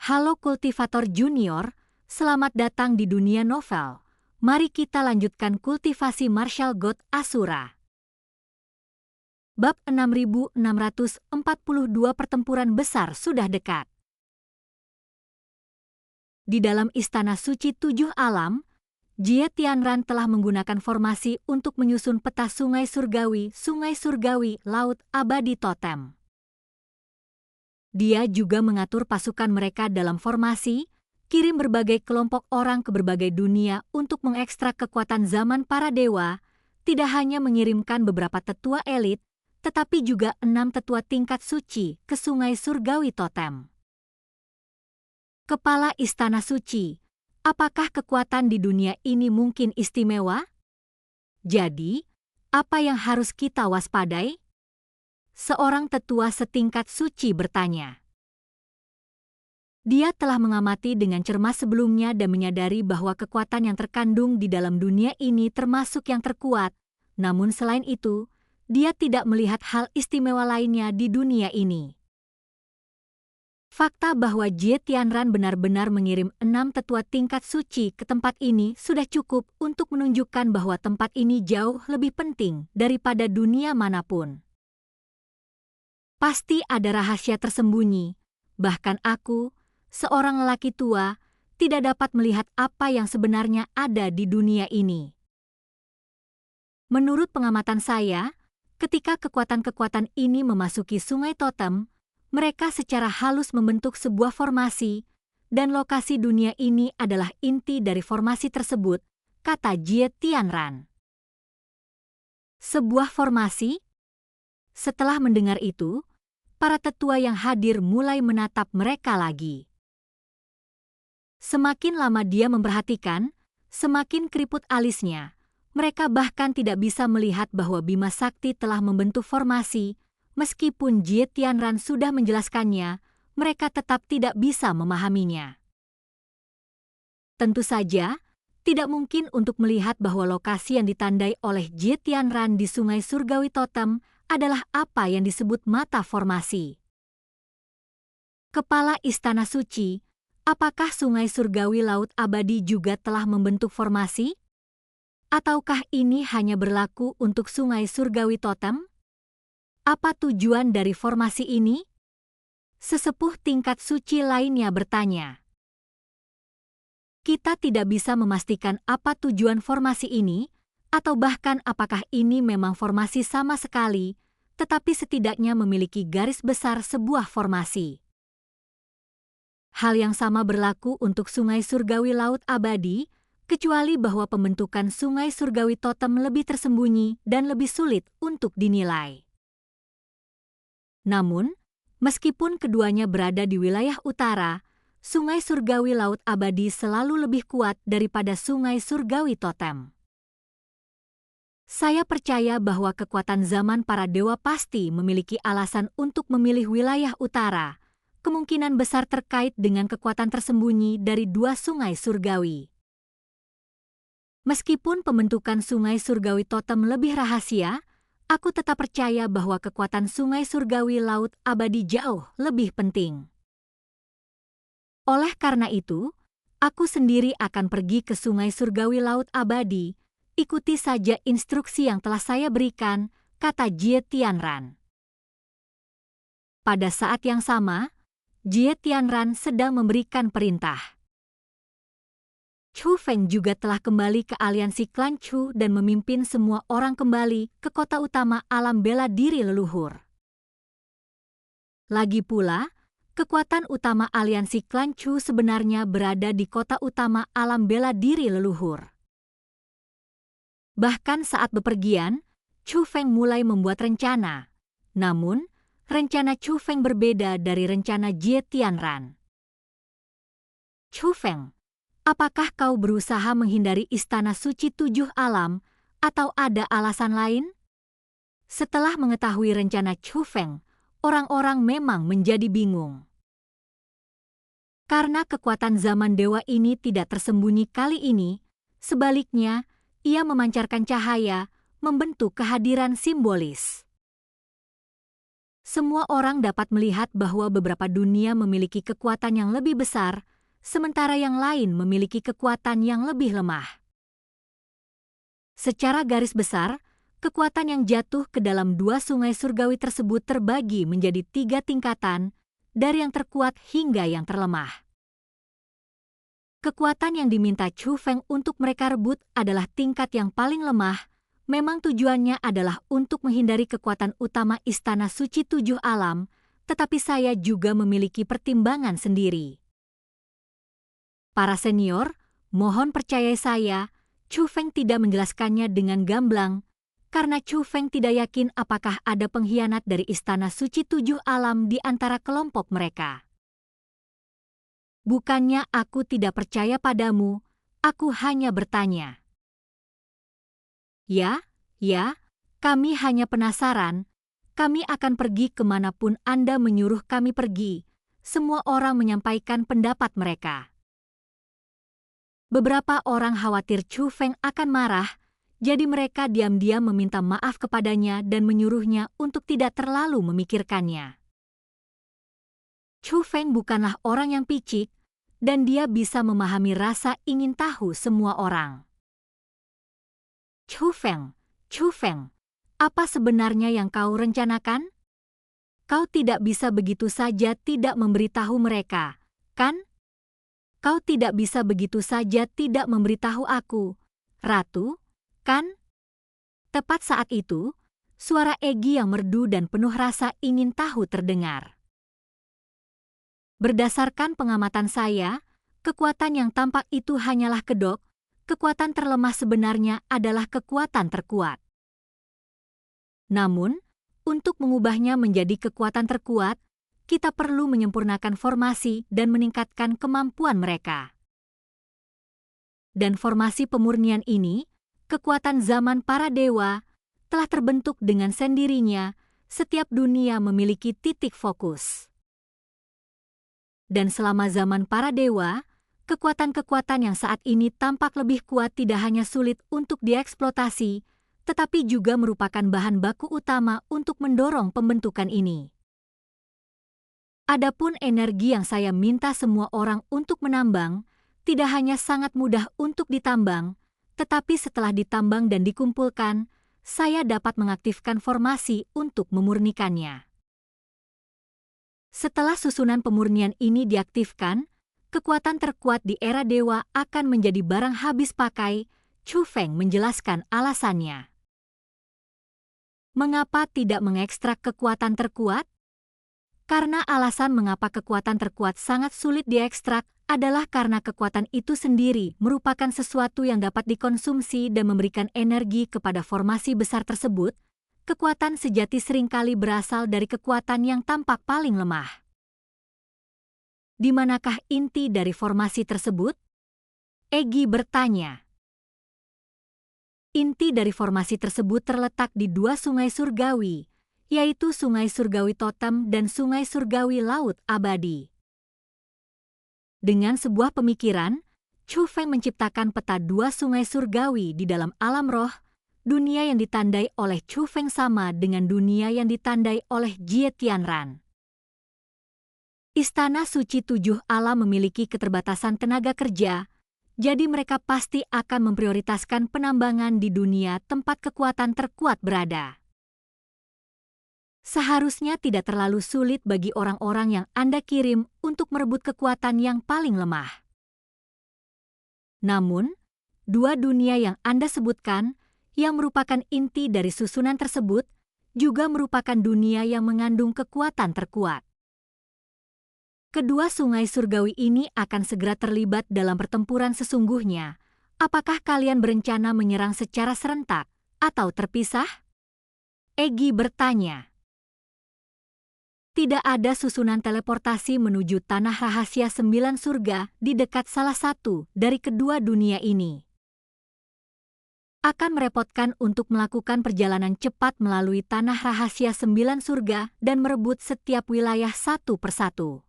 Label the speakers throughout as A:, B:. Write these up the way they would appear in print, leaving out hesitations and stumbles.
A: Halo kultivator junior, selamat datang di dunia novel. Mari kita lanjutkan kultivasi Martial God Asura. Bab 6642 Pertempuran Besar sudah dekat. Di dalam Istana Suci Tujuh Alam, Jie Tianran telah menggunakan formasi untuk menyusun peta Sungai Surgawi, Laut Abadi Totem. Dia juga mengatur pasukan mereka dalam formasi, kirim berbagai kelompok orang ke berbagai dunia untuk mengekstrak kekuatan zaman para dewa, tidak hanya mengirimkan beberapa tetua elit, tetapi juga 6 tetua tingkat suci ke Sungai Surgawi Totem. Kepala Istana Suci, apakah kekuatan di dunia ini mungkin istimewa? Jadi, apa yang harus kita waspadai? Seorang tetua setingkat suci bertanya. Dia telah mengamati dengan cermat sebelumnya dan menyadari bahwa kekuatan yang terkandung di dalam dunia ini termasuk yang terkuat, namun selain itu, dia tidak melihat hal istimewa lainnya di dunia ini. Fakta bahwa Jie Tianran benar-benar mengirim 6 tetua tingkat suci ke tempat ini sudah cukup untuk menunjukkan bahwa tempat ini jauh lebih penting daripada dunia manapun. Pasti ada rahasia tersembunyi, bahkan aku, seorang lelaki tua, tidak dapat melihat apa yang sebenarnya ada di dunia ini. Menurut pengamatan saya, ketika kekuatan-kekuatan ini memasuki Sungai Totem, mereka secara halus membentuk sebuah formasi, dan lokasi dunia ini adalah inti dari formasi tersebut, kata Jie Tianran. Sebuah formasi? Setelah mendengar itu, para tetua yang hadir mulai menatap mereka lagi. Semakin lama dia memperhatikan, semakin keriput alisnya. Mereka bahkan tidak bisa melihat bahwa Bima Sakti telah membentuk formasi. Meskipun Jie Tianran sudah menjelaskannya, mereka tetap tidak bisa memahaminya. Tentu saja, tidak mungkin untuk melihat bahwa lokasi yang ditandai oleh Jie Tianran di Sungai Surgawi Totem adalah apa yang disebut mata formasi. Kepala Istana Suci, apakah Sungai Surgawi Laut Abadi juga telah membentuk formasi? Ataukah ini hanya berlaku untuk Sungai Surgawi Totem? Apa tujuan dari formasi ini? Sesepuh tingkat suci lainnya bertanya. Kita tidak bisa memastikan apa tujuan formasi ini, atau bahkan apakah ini memang formasi sama sekali, tetapi setidaknya memiliki garis besar sebuah formasi. Hal yang sama berlaku untuk Sungai Surgawi Laut Abadi, kecuali bahwa pembentukan Sungai Surgawi Totem lebih tersembunyi dan lebih sulit untuk dinilai. Namun, meskipun keduanya berada di wilayah utara, Sungai Surgawi Laut Abadi selalu lebih kuat daripada Sungai Surgawi Totem. Saya percaya bahwa kekuatan zaman para dewa pasti memiliki alasan untuk memilih wilayah utara, kemungkinan besar terkait dengan kekuatan tersembunyi dari 2 sungai surgawi. Meskipun pembentukan Sungai Surgawi Totem lebih rahasia, aku tetap percaya bahwa kekuatan Sungai Surgawi Laut Abadi jauh lebih penting. Oleh karena itu, aku sendiri akan pergi ke Sungai Surgawi Laut Abadi. Ikuti saja instruksi yang telah saya berikan, kata Jie Tianran. Pada saat yang sama, Jie Tianran sedang memberikan perintah. Chu Feng juga telah kembali ke aliansi klan Chu dan memimpin semua orang kembali ke kota utama alam bela diri leluhur. Lagi pula, kekuatan utama aliansi klan Chu sebenarnya berada di kota utama alam bela diri leluhur. Bahkan saat bepergian, Chu Feng mulai membuat rencana. Namun, rencana Chu Feng berbeda dari rencana Jie Tianran. Chu Feng, apakah kau berusaha menghindari Istana Suci Tujuh Alam atau ada alasan lain? Setelah mengetahui rencana Chu Feng, orang-orang memang menjadi bingung. Karena kekuatan zaman dewa ini tidak tersembunyi kali ini, sebaliknya, ia memancarkan cahaya, membentuk kehadiran simbolis. Semua orang dapat melihat bahwa beberapa dunia memiliki kekuatan yang lebih besar, sementara yang lain memiliki kekuatan yang lebih lemah. Secara garis besar, kekuatan yang jatuh ke dalam dua sungai surgawi tersebut terbagi menjadi 3 tingkatan, dari yang terkuat hingga yang terlemah. Kekuatan yang diminta Chu Feng untuk mereka rebut adalah tingkat yang paling lemah. Memang tujuannya adalah untuk menghindari kekuatan utama Istana Suci Tujuh Alam, tetapi saya juga memiliki pertimbangan sendiri. Para senior, mohon percayai saya, Chu Feng tidak menjelaskannya dengan gamblang, karena Chu Feng tidak yakin apakah ada pengkhianat dari Istana Suci Tujuh Alam di antara kelompok mereka. Bukannya aku tidak percaya padamu, aku hanya bertanya. Ya, kami hanya penasaran. Kami akan pergi kemanapun Anda menyuruh kami pergi. Semua orang menyampaikan pendapat mereka. Beberapa orang khawatir Chu Feng akan marah, jadi mereka diam-diam meminta maaf kepadanya dan menyuruhnya untuk tidak terlalu memikirkannya. Chu Feng bukanlah orang yang picik, dan dia bisa memahami rasa ingin tahu semua orang. Chu Feng, apa sebenarnya yang kau rencanakan? Kau tidak bisa begitu saja tidak memberitahu mereka, kan? Kau tidak bisa begitu saja tidak memberitahu aku, Ratu, kan? Tepat saat itu, suara Egi yang merdu dan penuh rasa ingin tahu terdengar. Berdasarkan pengamatan saya, kekuatan yang tampak itu hanyalah kedok, kekuatan terlemah sebenarnya adalah kekuatan terkuat. Namun, untuk mengubahnya menjadi kekuatan terkuat, kita perlu menyempurnakan formasi dan meningkatkan kemampuan mereka. Dan formasi pemurnian ini, kekuatan zaman para dewa, telah terbentuk dengan sendirinya. Setiap dunia memiliki titik fokus. Dan selama zaman para dewa, kekuatan-kekuatan yang saat ini tampak lebih kuat tidak hanya sulit untuk dieksploitasi, tetapi juga merupakan bahan baku utama untuk mendorong pembentukan ini. Adapun energi yang saya minta semua orang untuk menambang, tidak hanya sangat mudah untuk ditambang, tetapi setelah ditambang dan dikumpulkan, saya dapat mengaktifkan formasi untuk memurnikannya. Setelah susunan pemurnian ini diaktifkan, kekuatan terkuat di era dewa akan menjadi barang habis pakai. Chu Feng menjelaskan alasannya. Mengapa tidak mengekstrak kekuatan terkuat? Karena alasan mengapa kekuatan terkuat sangat sulit diekstrak adalah karena kekuatan itu sendiri merupakan sesuatu yang dapat dikonsumsi dan memberikan energi kepada formasi besar tersebut. Kekuatan sejati seringkali berasal dari kekuatan yang tampak paling lemah. Di manakah inti dari formasi tersebut? Egi bertanya. Inti dari formasi tersebut terletak di dua sungai surgawi, yaitu Sungai Surgawi Totem dan Sungai Surgawi Laut Abadi. Dengan sebuah pemikiran, Chu Feng menciptakan peta dua sungai surgawi di dalam alam roh. Dunia yang ditandai oleh Chu Feng sama dengan dunia yang ditandai oleh Jie Tianran. Istana Suci Tujuh Alam memiliki keterbatasan tenaga kerja, jadi mereka pasti akan memprioritaskan penambangan di dunia tempat kekuatan terkuat berada. Seharusnya tidak terlalu sulit bagi orang-orang yang Anda kirim untuk merebut kekuatan yang paling lemah. Namun, dua dunia yang Anda sebutkan, yang merupakan inti dari susunan tersebut, juga merupakan dunia yang mengandung kekuatan terkuat. Kedua sungai surgawi ini akan segera terlibat dalam pertempuran sesungguhnya. Apakah kalian berencana menyerang secara serentak atau terpisah? Egi bertanya. Tidak ada susunan teleportasi menuju tanah rahasia 9 surga di dekat salah satu dari kedua dunia ini. Akan merepotkan untuk melakukan perjalanan cepat melalui tanah rahasia 9 surga dan merebut setiap wilayah satu persatu.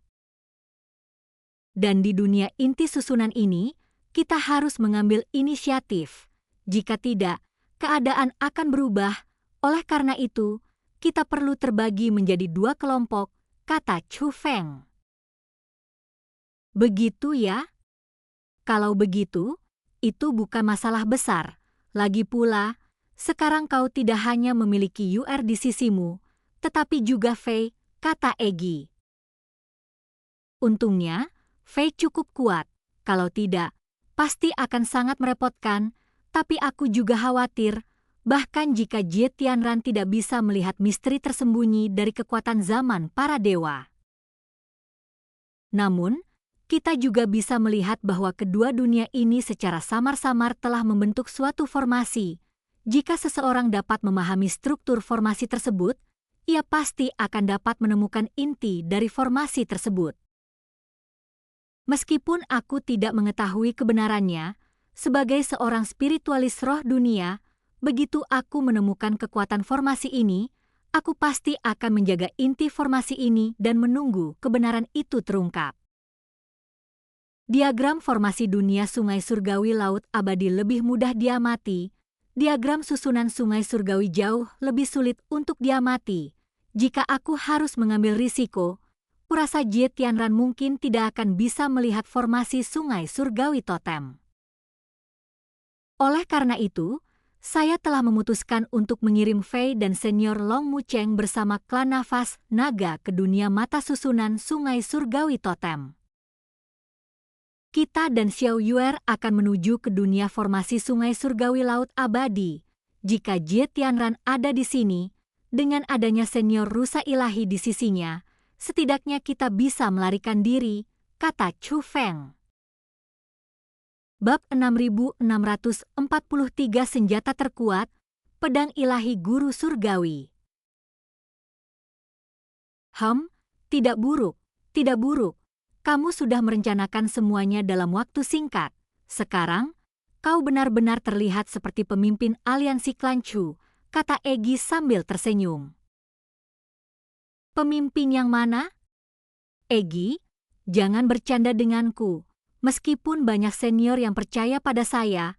A: Dan di dunia inti susunan ini, kita harus mengambil inisiatif. Jika tidak, keadaan akan berubah. Oleh karena itu, kita perlu terbagi menjadi 2 kelompok, kata Chu Feng. Begitu ya? Kalau begitu, itu bukan masalah besar. Lagi pula, sekarang kau tidak hanya memiliki UR di sisimu, tetapi juga Fei, kata Egi. Untungnya, Fei cukup kuat. Kalau tidak, pasti akan sangat merepotkan, tapi aku juga khawatir, bahkan jika Jie Tianran tidak bisa melihat misteri tersembunyi dari kekuatan zaman para dewa. Namun, kita juga bisa melihat bahwa kedua dunia ini secara samar-samar telah membentuk suatu formasi. Jika seseorang dapat memahami struktur formasi tersebut, ia pasti akan dapat menemukan inti dari formasi tersebut. Meskipun aku tidak mengetahui kebenarannya, sebagai seorang spiritualis roh dunia, begitu aku menemukan kekuatan formasi ini, aku pasti akan menjaga inti formasi ini dan menunggu kebenaran itu terungkap. Diagram formasi dunia sungai surgawi laut abadi lebih mudah diamati. Diagram susunan sungai surgawi jauh lebih sulit untuk diamati. Jika aku harus mengambil risiko, kurasa Jie Tianran mungkin tidak akan bisa melihat formasi sungai surgawi totem. Oleh karena itu, saya telah memutuskan untuk mengirim Fei dan senior Long Mucheng bersama klan nafas naga ke dunia mata susunan sungai surgawi totem. Kita dan Xiao Yuer akan menuju ke dunia formasi sungai surgawi laut abadi. Jika Jie Tianran ada di sini, dengan adanya senior rusa ilahi di sisinya, setidaknya kita bisa melarikan diri, kata Chu Feng. Bab 6643 Senjata Terkuat, Pedang Ilahi Guru Surgawi. Tidak buruk, tidak buruk. Kamu sudah merencanakan semuanya dalam waktu singkat. Sekarang, kau benar-benar terlihat seperti pemimpin aliansi klan Chu, kata Egi sambil tersenyum. Pemimpin yang mana? Egi, jangan bercanda denganku. Meskipun banyak senior yang percaya pada saya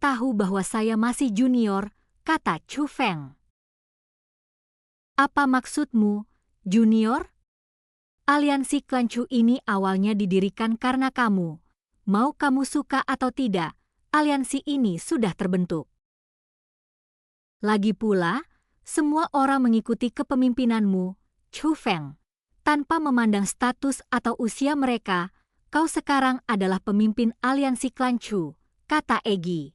A: tahu bahwa saya masih junior, kata Chu Feng. Apa maksudmu, junior? Aliansi klan Chu ini awalnya didirikan karena kamu. Mau kamu suka atau tidak, aliansi ini sudah terbentuk. Lagi pula, semua orang mengikuti kepemimpinanmu, Chu Feng. Tanpa memandang status atau usia mereka, kau sekarang adalah pemimpin aliansi klan Chu, kata Egi.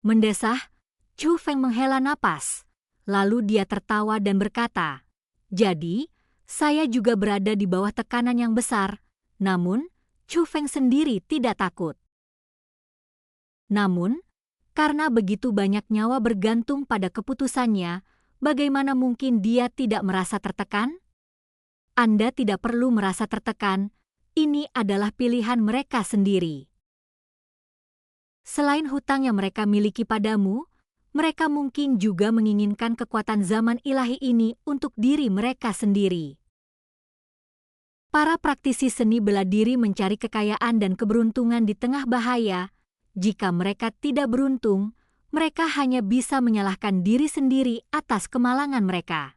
A: Mendesah, Chu Feng menghela napas. Lalu dia tertawa dan berkata, jadi, saya juga berada di bawah tekanan yang besar, namun Chu Feng sendiri tidak takut. Namun, karena begitu banyak nyawa bergantung pada keputusannya, bagaimana mungkin dia tidak merasa tertekan? Anda tidak perlu merasa tertekan, ini adalah pilihan mereka sendiri. Selain hutang yang mereka miliki padamu, mereka mungkin juga menginginkan kekuatan zaman ilahi ini untuk diri mereka sendiri. Para praktisi seni bela diri mencari kekayaan dan keberuntungan di tengah bahaya. Jika mereka tidak beruntung, mereka hanya bisa menyalahkan diri sendiri atas kemalangan mereka.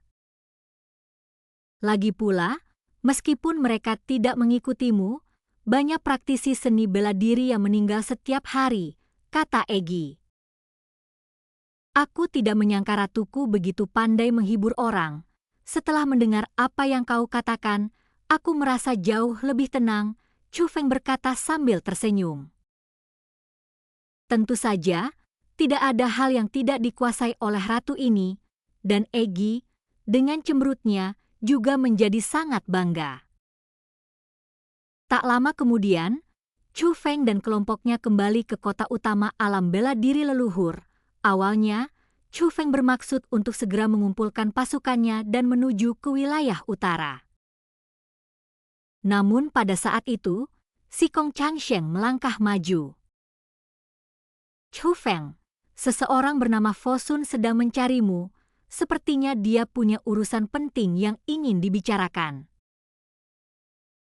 A: Lagi pula, meskipun mereka tidak mengikutimu, banyak praktisi seni bela diri yang meninggal setiap hari, kata Egi. Aku tidak menyangka ratuku begitu pandai menghibur orang. Setelah mendengar apa yang kau katakan, aku merasa jauh lebih tenang, Chu Feng berkata sambil tersenyum. Tentu saja, tidak ada hal yang tidak dikuasai oleh ratu ini, dan Egi, dengan cemberutnya, juga menjadi sangat bangga. Tak lama kemudian, Chu Feng dan kelompoknya kembali ke kota utama alam bela diri leluhur. Awalnya, Chu Feng bermaksud untuk segera mengumpulkan pasukannya dan menuju ke wilayah utara. Namun pada saat itu, Si Kong Changsheng melangkah maju. Chu Feng, seseorang bernama Fosun sedang mencarimu. Sepertinya dia punya urusan penting yang ingin dibicarakan.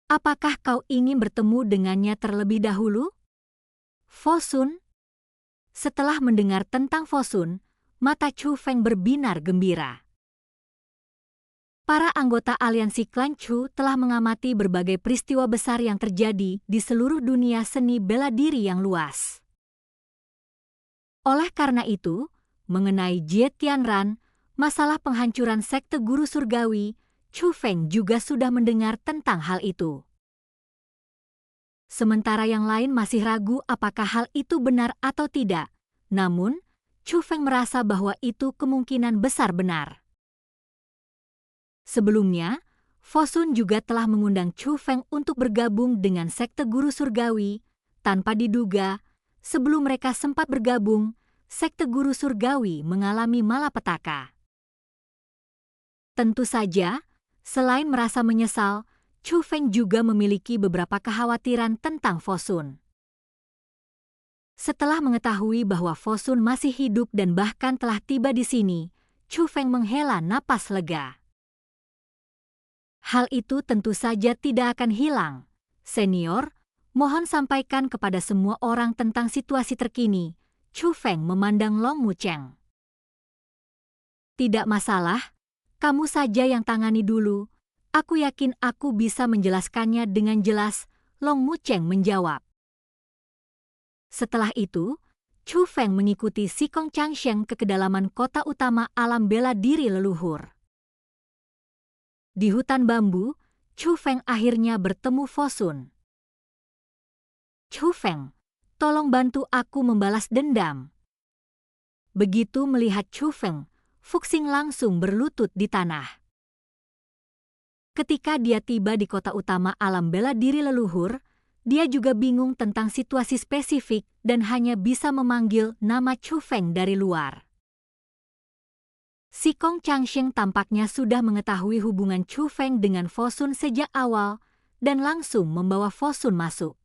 A: Apakah kau ingin bertemu dengannya terlebih dahulu? Fosun. Setelah mendengar tentang Fosun, mata Chu Feng berbinar gembira. Para anggota aliansi klan Chu telah mengamati berbagai peristiwa besar yang terjadi di seluruh dunia seni bela diri yang luas. Oleh karena itu, mengenai Jie Tianran, masalah penghancuran sekte guru surgawi, Chu Feng juga sudah mendengar tentang hal itu. Sementara yang lain masih ragu apakah hal itu benar atau tidak, namun Chu Feng merasa bahwa itu kemungkinan besar benar. Sebelumnya, Fosun juga telah mengundang Chu Feng untuk bergabung dengan sekte guru surgawi. Tanpa diduga, sebelum mereka sempat bergabung, sekte guru surgawi mengalami malapetaka. Tentu saja, selain merasa menyesal, Chu Feng juga memiliki beberapa kekhawatiran tentang Fosun. Setelah mengetahui bahwa Fosun masih hidup dan bahkan telah tiba di sini, Chu Feng menghela napas lega. Hal itu tentu saja tidak akan hilang. Senior, mohon sampaikan kepada semua orang tentang situasi terkini. Chu Feng memandang Long Mucheng. Tidak masalah, kamu saja yang tangani dulu. Aku yakin aku bisa menjelaskannya dengan jelas, Long Mucheng menjawab. Setelah itu, Chu Feng mengikuti Si Kong Changsheng ke kedalaman kota utama alam bela diri leluhur. Di hutan bambu, Chu Feng akhirnya bertemu Fosun. Chu Feng, tolong bantu aku membalas dendam. Begitu melihat Chu Feng, Fuxing langsung berlutut di tanah. Ketika dia tiba di kota utama alam bela diri leluhur, dia juga bingung tentang situasi spesifik dan hanya bisa memanggil nama Chu Feng dari luar. Si Kong Changsheng tampaknya sudah mengetahui hubungan Chu Feng dengan Fosun sejak awal dan langsung membawa Fosun masuk.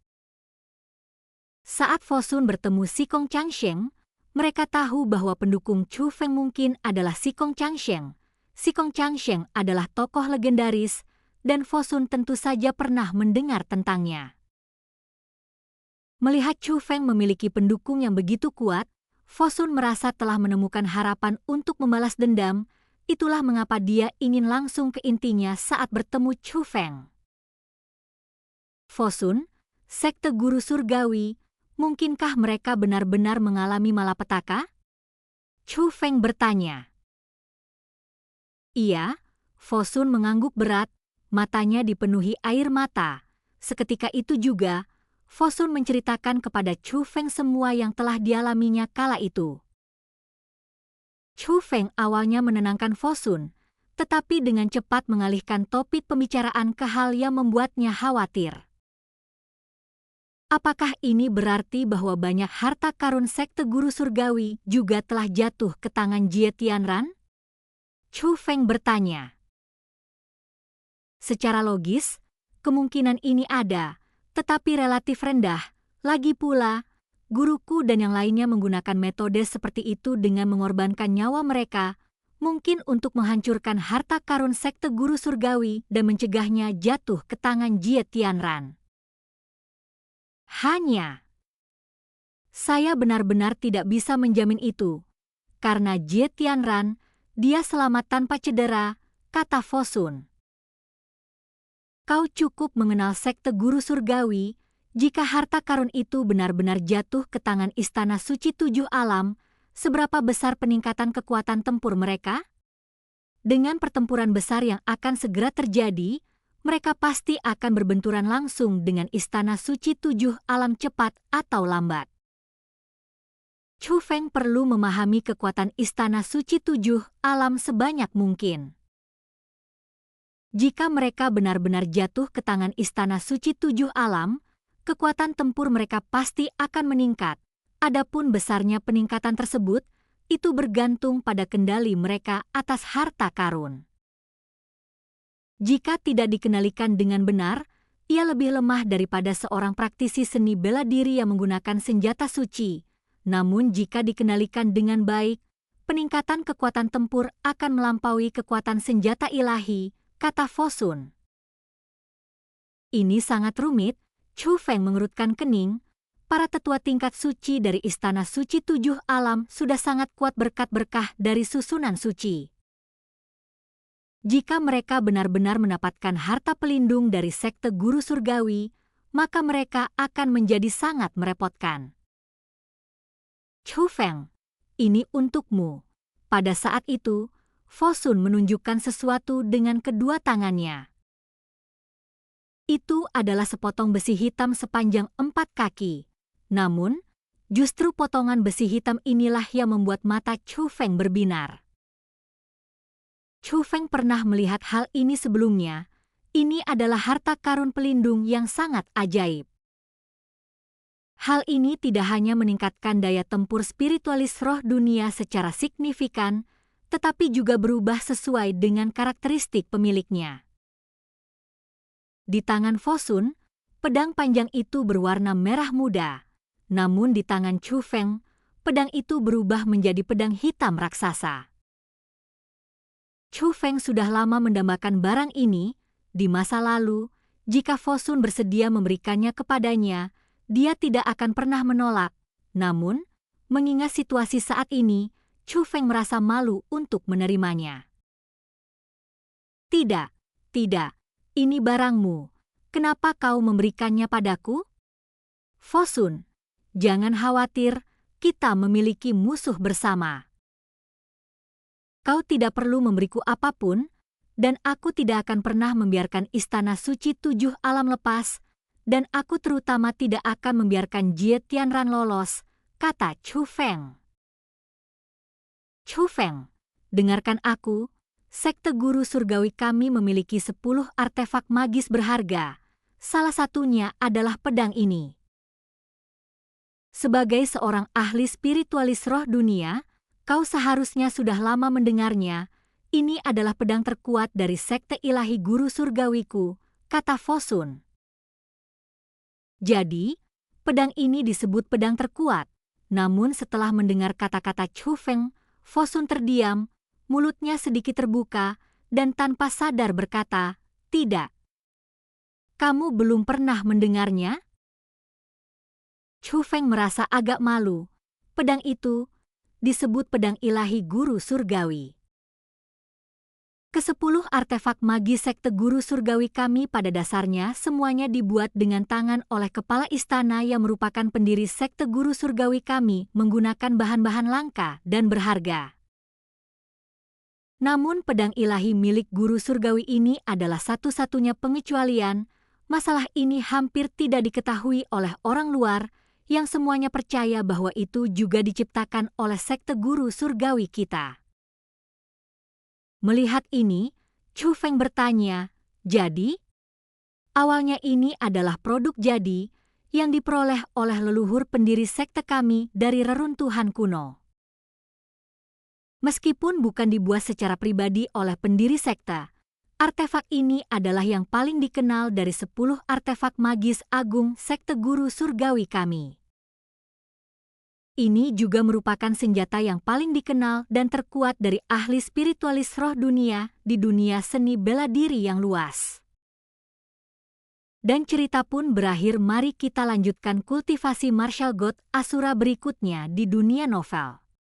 A: Saat Fosun bertemu Si Kong Changsheng, mereka tahu bahwa pendukung Chu Feng mungkin adalah Si Kong Changsheng. Si Kong Changsheng adalah tokoh legendaris dan Fosun tentu saja pernah mendengar tentangnya. Melihat Chu Feng memiliki pendukung yang begitu kuat, Fosun merasa telah menemukan harapan untuk membalas dendam. Itulah mengapa dia ingin langsung ke intinya saat bertemu Chu Feng. Fosun, sekte guru surgawi, mungkinkah mereka benar-benar mengalami malapetaka? Chu Feng bertanya. Iya, Fosun mengangguk berat, matanya dipenuhi air mata. Seketika itu juga, Fosun menceritakan kepada Chu Feng semua yang telah dialaminya kala itu. Chu Feng awalnya menenangkan Fosun, tetapi dengan cepat mengalihkan topik pembicaraan ke hal yang membuatnya khawatir. Apakah ini berarti bahwa banyak harta karun sekte guru surgawi juga telah jatuh ke tangan Jie Tianran? Chu Feng bertanya. Secara logis, kemungkinan ini ada, tetapi relatif rendah. Lagi pula, guruku dan yang lainnya menggunakan metode seperti itu dengan mengorbankan nyawa mereka, mungkin untuk menghancurkan harta karun sekte guru surgawi dan mencegahnya jatuh ke tangan Jie Tianran. Hanya, saya benar-benar tidak bisa menjamin itu. Karena Jie Tianran, dia selamat tanpa cedera, kata Fosun. Kau cukup mengenal sekte guru surgawi, jika harta karun itu benar-benar jatuh ke tangan Istana Suci Tujuh Alam, seberapa besar peningkatan kekuatan tempur mereka? Dengan pertempuran besar yang akan segera terjadi, mereka pasti akan berbenturan langsung dengan Istana Suci Tujuh Alam cepat atau lambat. Chu Feng perlu memahami kekuatan Istana Suci Tujuh Alam sebanyak mungkin. Jika mereka benar-benar jatuh ke tangan Istana Suci Tujuh Alam, kekuatan tempur mereka pasti akan meningkat. Adapun besarnya peningkatan tersebut, itu bergantung pada kendali mereka atas harta karun. Jika tidak dikendalikan dengan benar, ia lebih lemah daripada seorang praktisi seni bela diri yang menggunakan senjata suci. Namun jika dikendalikan dengan baik, peningkatan kekuatan tempur akan melampaui kekuatan senjata ilahi, kata Fosun. Ini sangat rumit. Chu Feng mengerutkan kening. para tetua tingkat suci dari Istana Suci Tujuh Alam sudah sangat kuat berkat berkah dari susunan suci. Jika mereka benar-benar mendapatkan harta pelindung dari sekte guru surgawi, maka mereka akan menjadi sangat merepotkan. Chu Feng, ini untukmu. Pada saat itu, Fosun menunjukkan sesuatu dengan kedua tangannya. Itu adalah sepotong besi hitam sepanjang 4 kaki. Namun, justru potongan besi hitam inilah yang membuat mata Chu Feng berbinar. Chu Feng pernah melihat hal ini sebelumnya. Ini adalah harta karun pelindung yang sangat ajaib. Hal ini tidak hanya meningkatkan daya tempur spiritualis roh dunia secara signifikan, tetapi juga berubah sesuai dengan karakteristik pemiliknya. Di tangan Fosun, pedang panjang itu berwarna merah muda. Namun di tangan Chu Feng, pedang itu berubah menjadi pedang hitam raksasa. Chu Feng sudah lama mendambakan barang ini. Di masa lalu, jika Fosun bersedia memberikannya kepadanya, dia tidak akan pernah menolak. Namun, mengingat situasi saat ini, Chu Feng merasa malu untuk menerimanya. Tidak, ini barangmu. Kenapa kau memberikannya padaku? Fosun, jangan khawatir, kita memiliki musuh bersama. Kau tidak perlu memberiku apapun, dan aku tidak akan pernah membiarkan Istana Suci Tujuh Alam lepas, dan aku terutama tidak akan membiarkan Jie Tianran lolos, kata Chu Feng. Chu Feng, dengarkan aku, sekte guru surgawi kami memiliki 10 artefak magis berharga, salah satunya adalah pedang ini. Sebagai seorang ahli spiritualis roh dunia, kau seharusnya sudah lama mendengarnya. Ini adalah pedang terkuat dari sekte ilahi guru surgawiku, kata Fosun. Jadi, pedang ini disebut pedang terkuat. Namun setelah mendengar kata-kata Chu Feng, Fosun terdiam, mulutnya sedikit terbuka, dan tanpa sadar berkata, "Tidak. Kamu belum pernah mendengarnya?" Chu Feng merasa agak malu. Pedang itu disebut pedang ilahi guru surgawi. Ke-10 artefak magis sekte guru surgawi kami pada dasarnya semuanya dibuat dengan tangan oleh kepala istana yang merupakan pendiri sekte guru surgawi kami menggunakan bahan-bahan langka dan berharga. Namun pedang ilahi milik guru surgawi ini adalah satu-satunya pengecualian. Masalah ini hampir tidak diketahui oleh orang luar yang semuanya percaya bahwa itu juga diciptakan oleh sekte guru surgawi kita. Melihat ini, Chu Feng bertanya, "Jadi, awalnya ini adalah produk jadi yang diperoleh oleh leluhur pendiri sekte kami dari reruntuhan kuno. Meskipun bukan dibuat secara pribadi oleh pendiri sekte, artefak ini adalah yang paling dikenal dari 10 artefak magis agung sekte guru surgawi kami. Ini juga merupakan senjata yang paling dikenal dan terkuat dari ahli spiritualis roh dunia di dunia seni bela diri yang luas." Dan cerita pun berakhir. Mari kita lanjutkan kultivasi martial god Asura berikutnya di dunia novel.